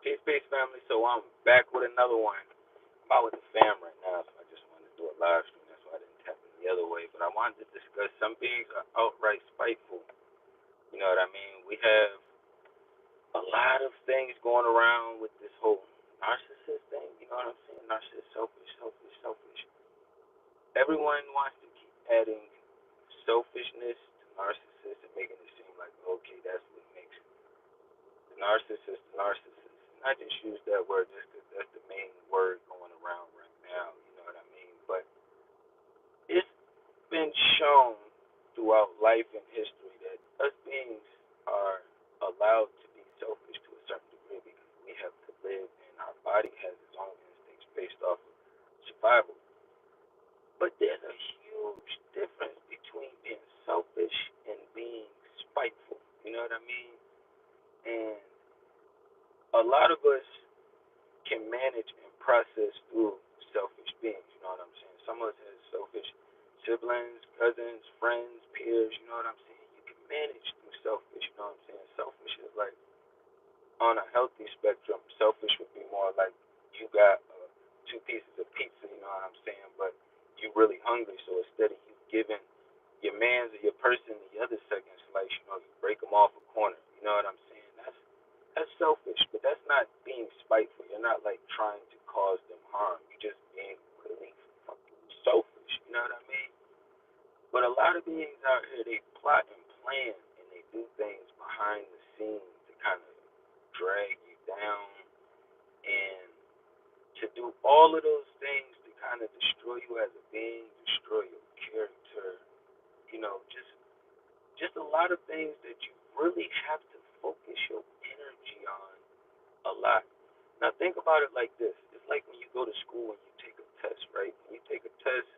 Peace, peace, family. So I'm back with another one. I'm out with the fam right now, so I just wanted to do a live stream. That's why I didn't tap in the other way. But I wanted to discuss some beings are outright spiteful. You know what I mean? We have a lot of things going around with this whole narcissist thing. You know what I'm saying? Narcissist, selfish, selfish, selfish. Everyone wants to keep adding selfishness to narcissist and making it seem like, okay, that's what makes the narcissist the narcissist. And I just use that word just because that's the main word going around right now. You know what I mean? But it's been shown throughout life and history that us beings are allowed to be selfish to a certain degree because we have to live and our body has its own instincts based off of survival. But there's a huge difference between being selfish and being spiteful. You know what I mean? And a lot of us can manage and process through selfish beings. You know what I'm saying? Some of us have selfish siblings, cousins, friends, peers. You know what I'm saying? You can manage through selfish. You know what I'm saying? Selfish is like on a healthy spectrum. Selfish would be more like you got two pieces of pizza. You know what I'm saying? But you really hungry, so instead of you giving your man's or your person the other second slice, you break them off a corner. You know what I'm saying? That's selfish, but that's not being spiteful. You're not like trying to cause them harm. You're just being really fucking selfish. You know what I mean? But a lot of beings out here, they plot and plan, and they do things behind the scenes to kind of drag you down and to do all of those things to kind of destroy you as a being, destroy your character. Just a lot of things that you really have to focus your energy on a lot. Now think about it like this. It's like when you go to school and you take a test, right? When you take a test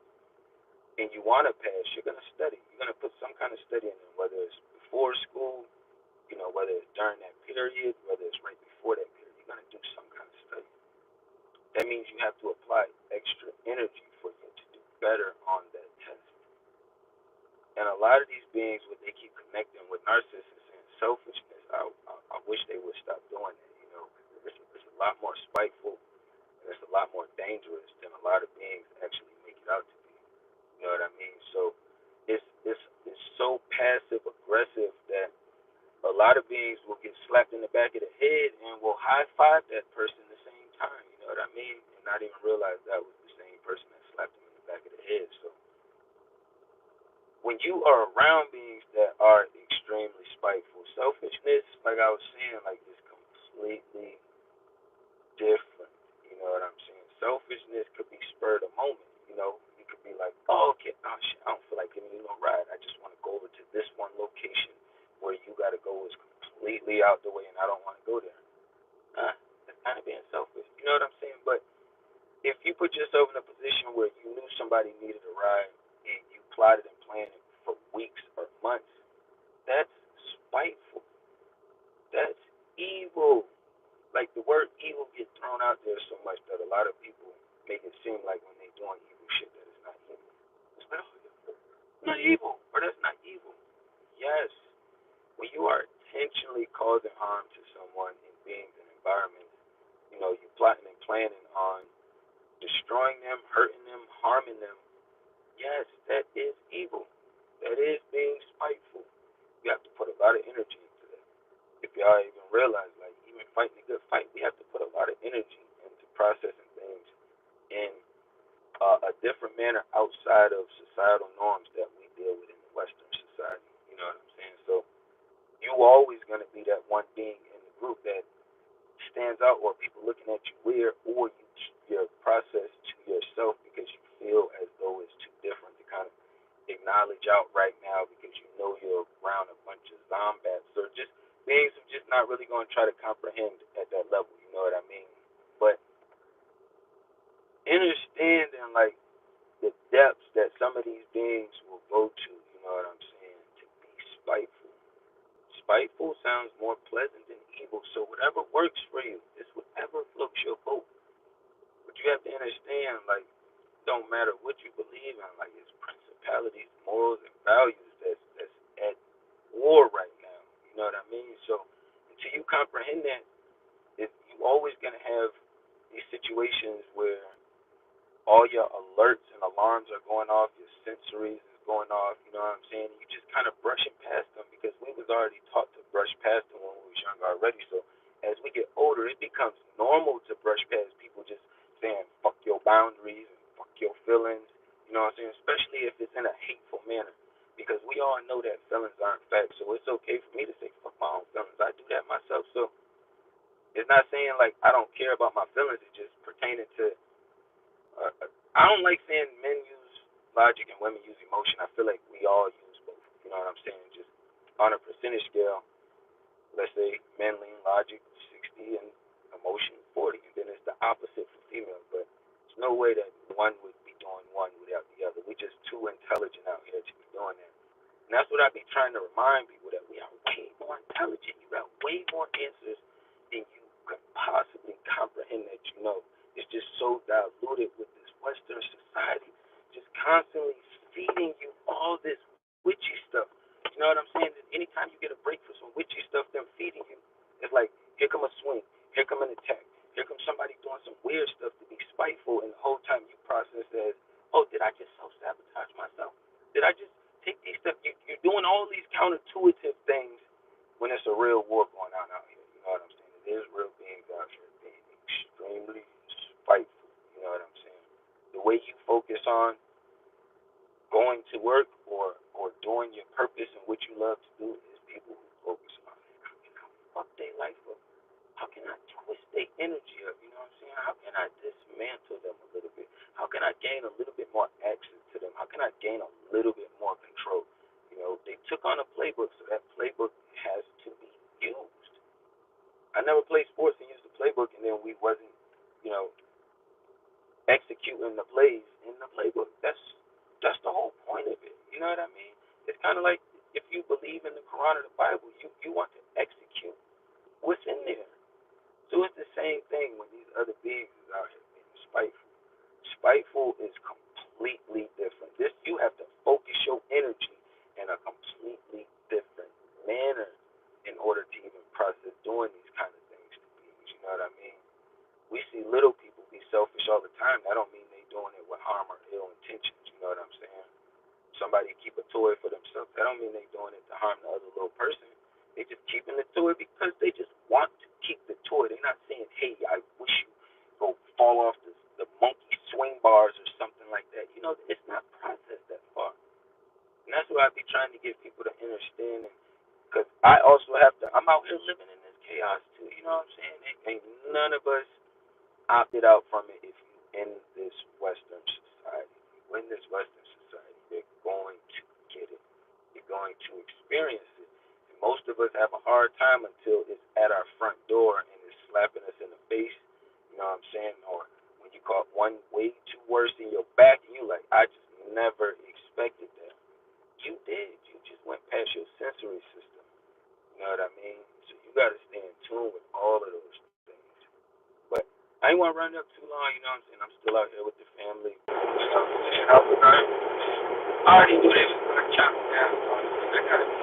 and you want to pass, you're going to study. You're going to put some kind of study in it, whether it's before school, whether it's during that period, whether it's right before that period. You're going to do some kind of study. That means you have to apply extra energy for you to do better on that test. And a lot of these beings, what they keep connecting with narcissists and selfishness, I wish they would stop doing that. It's a lot more spiteful and it's a lot more dangerous than a lot of beings actually make it out to be. You know what I mean? So it's so passive aggressive that a lot of beings will get slapped in the back of the head and will high five that person at the same time. You know what I mean? And not even realize that was the same person that slapped them in the back of the head. So when you are around beings that are extremely spiteful, selfishness, like I was saying, like is completely different. You know what I'm saying? Selfishness could be spurred a moment. You could be like, oh, okay, oh shit, I don't feel like giving you no ride. I just want to go over to this one location where you got to go is completely out the way, and I don't want to go there. That's kind of being selfish. You know what I'm saying? But if you put yourself in a position where you knew somebody needed a ride and you plotted and planned it for weeks or months, that's spiteful. That's evil. Like the word evil gets thrown out there so much that a lot of people make it seem like when they're doing evil shit that it's not evil. It's not, not evil, or that's not evil. Yes, when you are intentionally causing harm to someone in beings and environments, you plotting and planning on destroying them, hurting them, harming them. Yes, that is evil. That is being spiteful. You have to put a lot of energy into that. If y'all even realize, like, even fighting a good fight, we have to put a lot of energy into processing things in a different manner outside of societal norms that we deal with in the Western society. You know what I'm saying? So you always going to be that one being in the group that stands out, or people looking at you weird, or you keep your process to yourself because you feel as though it's too different to kind of acknowledge out right now because you know you're around a bunch of zombats or just beings who just not really going to try to comprehend at that level. You know what I mean? But understanding like the depths that some of these beings will go to. You know what I'm saying? To be spiteful. Spiteful sounds more pleasant than evil. So whatever works for you is whatever floats your boat. But you have to understand, like, don't matter what you believe in, like it's principalities, morals, and values that's at war right now. You know what I mean? So until you comprehend that, if you always gonna have these situations where all your alerts and alarms are going off, your sensories is going off, you know what I'm saying? You just kind of brushing past them because we was already taught to brush past them when we was younger already. So as we get older, it becomes normal to brush past people just saying fuck your boundaries and fuck your feelings, you know what I'm saying? Especially if it's in a hateful manner. Because we all know that feelings aren't facts, so it's okay for me to say fuck my own feelings. I do that myself, so it's not saying like I don't care about my feelings. It's just pertaining to I don't like saying men use logic and women use emotion. I feel like we all use both. You know what I'm saying? Just on a percentage scale, let's say men lean logic 60 and emotion 40, and then it's the opposite for females. But there's no way that one would be doing one without the other. We're just too intelligent out here to be doing that. And that's what I be trying to remind people that we are way more intelligent. You got way more answers than you could possibly comprehend that you know. It's just so diluted with this Western society, just constantly feeding you all this witchy stuff. You know what I'm saying? Anytime you get a break for some witchy stuff, them feeding you, it's like here come a swing, here come an attack, here comes somebody doing some weird stuff to be spiteful, and the whole time you process as, oh, did I just self sabotage myself? Did I just take these steps? You're doing all these counterintuitive things when it's a real war going on out here. You know what I'm saying? There's real beings out here being extremely spiteful. You know what I'm saying? The way you focus on going to work or doing your purpose and what you love to do is people who focus on how can I fuck their life up? How can I twist their energy up? You know what I'm saying? How can I dismantle them a little bit? How can I gain a little bit more access to them? How can I gain a little bit more control? You know, they took on a playbook, so that playbook has to be used. I never played sports and used the playbook, and then we wasn't, you know, executing the plays in the playbook. That's the whole point of it. You know what I mean? It's kind of like if you believe in the Quran or the Bible, you want to execute what's in there. So it's the same thing when these other beings is out here being spiteful. Spiteful is completely different. This you have to focus your energy in a completely different manner in order to even process doing these kind of things to beings. You know what I mean? We see little people be selfish all the time. That don't mean they doing it with harm or ill intentions. You know what I'm saying? Somebody keep a toy for themselves. That don't mean they doing it to harm the other little person. They just keeping the toy because they just want to keep the toy. They're not saying, hey, I wish you go fall off the monkey swing bars or something like that. You know, it's not processed that far. And that's what I be trying to get people to understand. Because I also have to, I'm out here living in this chaos too. You know what I'm saying? Ain't none of us opted out from it if you in this Western society. When this Western society, you're going to get it. You're going to experience it. And most of us have a hard time until it's at our front door and it's slapping us in the face. You know what I'm saying? Or when you caught one way too worse in your back and you like, I just never expected that. You did. You just went past your sensory system. You know what I mean? So you got to stay in tune with all of those things. But I ain't want to run up too long, you know what I'm saying? I'm still out here with the family. You know what I'm saying? I already knew they was going to chop me down. So I got to be